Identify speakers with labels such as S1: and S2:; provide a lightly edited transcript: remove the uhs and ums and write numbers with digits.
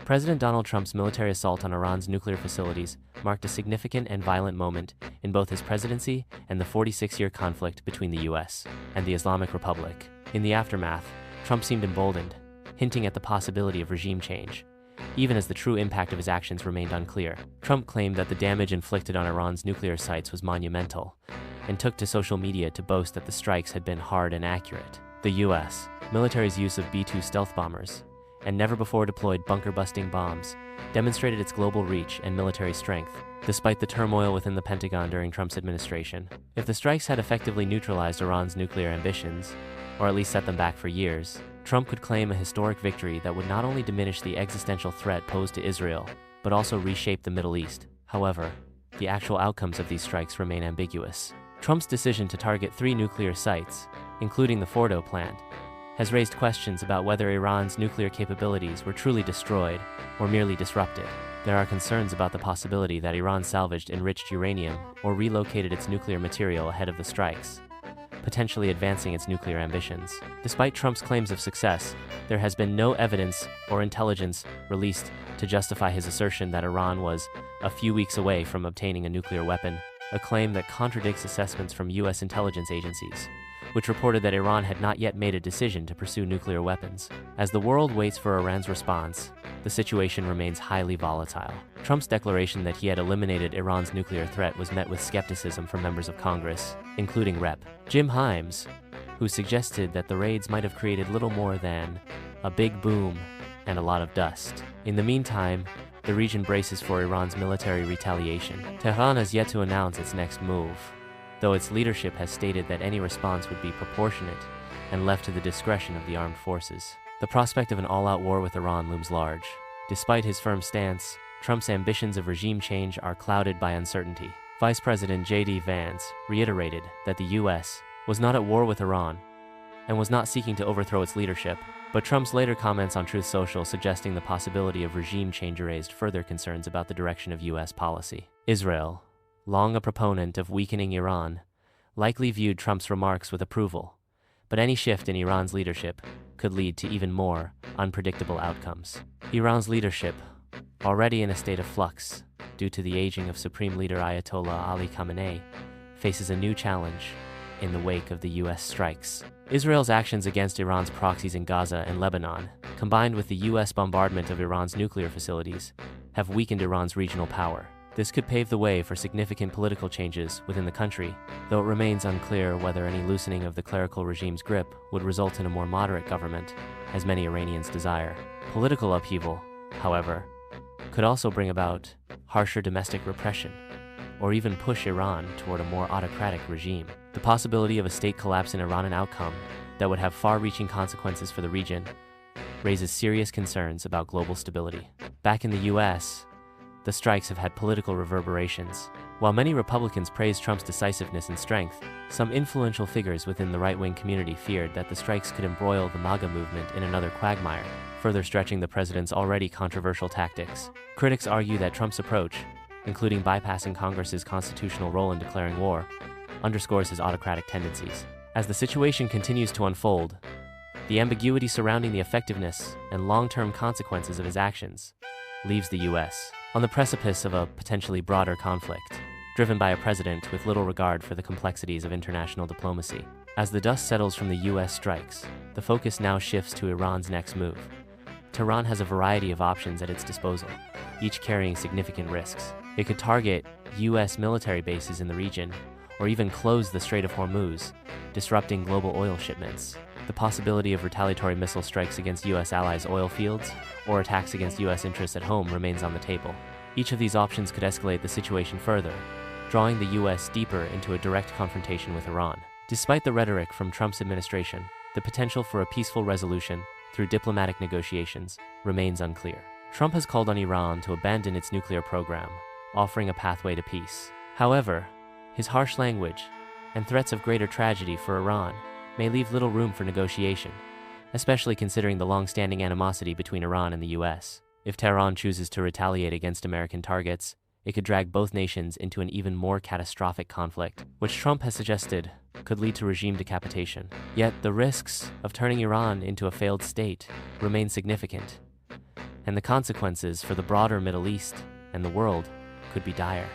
S1: President Donald Trump's military assault on Iran's nuclear facilities marked a significant and violent moment in both his presidency and the 46-year conflict between the U.S. and the Islamic Republic. In the aftermath, Trump seemed emboldened, hinting at the possibility of regime change, even as the true impact of his actions remained unclear. Trump claimed that the damage inflicted on Iran's nuclear sites was monumental, and took to social media to boast that the strikes had been hard and accurate. The U.S. military's use of B-2 stealth bombers and never-before-deployed bunker-busting bombs demonstrated its global reach and military strength, despite the turmoil within the Pentagon during Trump's administration. If the strikes had effectively neutralized Iran's nuclear ambitions, or at least set them back for years, Trump could claim a historic victory that would not only diminish the existential threat posed to Israel, but also reshape the Middle East. However, the actual outcomes of these strikes remain ambiguous. Trump's decision to target 3 nuclear sites, including the Fordo plant, has raised questions about whether Iran's nuclear capabilities were truly destroyed or merely disrupted. There are concerns about the possibility that Iran salvaged enriched uranium or relocated its nuclear material ahead of the strikes, potentially advancing its nuclear ambitions. Despite Trump's claims of success, there has been no evidence or intelligence released to justify his assertion that Iran was a few weeks away from obtaining a nuclear weapon, a claim that contradicts assessments from U.S. intelligence agencies, which reported that Iran had not yet made a decision to pursue nuclear weapons. As the world waits for Iran's response, the situation remains highly volatile. Trump's declaration that he had eliminated Iran's nuclear threat was met with skepticism from members of Congress, including Rep. Jim Himes, who suggested that the raids might have created little more than a big boom and a lot of dust. In the meantime, the region braces for Iran's military retaliation. Tehran has yet to announce its next move, though its leadership has stated that any response would be proportionate and left to the discretion of the armed forces. The prospect of an all-out war with Iran looms large. Despite his firm stance, Trump's ambitions of regime change are clouded by uncertainty. Vice President J.D. Vance reiterated that the U.S. was not at war with Iran and was not seeking to overthrow its leadership, but Trump's later comments on Truth Social suggesting the possibility of regime change raised further concerns about the direction of U.S. policy. Israel, long a proponent of weakening Iran, likely viewed Trump's remarks with approval, but any shift in Iran's leadership could lead to even more unpredictable outcomes. Iran's leadership, already in a state of flux due to the aging of Supreme Leader Ayatollah Ali Khamenei, faces a new challenge in the wake of the U.S. strikes. Israel's actions against Iran's proxies in Gaza and Lebanon, combined with the U.S. bombardment of Iran's nuclear facilities, have weakened Iran's regional power. This could pave the way for significant political changes within the country, though it remains unclear whether any loosening of the clerical regime's grip would result in a more moderate government, as many Iranians desire. Political upheaval, however, could also bring about harsher domestic repression, or even push Iran toward a more autocratic regime. The possibility of a state collapse in Iran, an outcome that would have far-reaching consequences for the region, raises serious concerns about global stability. Back in the U.S., the strikes have had political reverberations. While many Republicans praised Trump's decisiveness and strength, some influential figures within the right-wing community feared that the strikes could embroil the MAGA movement in another quagmire, further stretching the president's already controversial tactics. Critics argue that Trump's approach, including bypassing Congress's constitutional role in declaring war, underscores his autocratic tendencies. As the situation continues to unfold, the ambiguity surrounding the effectiveness and long-term consequences of his actions leaves the U.S. on the precipice of a potentially broader conflict, driven by a president with little regard for the complexities of international diplomacy. As the dust settles from the U.S. strikes, the focus now shifts to Iran's next move. Tehran has a variety of options at its disposal, each carrying significant risks. It could target U.S. military bases in the region, or even close the Strait of Hormuz, disrupting global oil shipments. The possibility of retaliatory missile strikes against U.S. allies' oil fields or attacks against U.S. interests at home remains on the table. Each of these options could escalate the situation further, drawing the U.S. deeper into a direct confrontation with Iran. Despite the rhetoric from Trump's administration, the potential for a peaceful resolution through diplomatic negotiations remains unclear. Trump has called on Iran to abandon its nuclear program, offering a pathway to peace. However, his harsh language and threats of greater tragedy for Iran may leave little room for negotiation, especially considering the long-standing animosity between Iran and the U.S. If Tehran chooses to retaliate against American targets, it could drag both nations into an even more catastrophic conflict, which Trump has suggested could lead to regime decapitation. Yet the risks of turning Iran into a failed state remain significant, and the consequences for the broader Middle East and the world could be dire.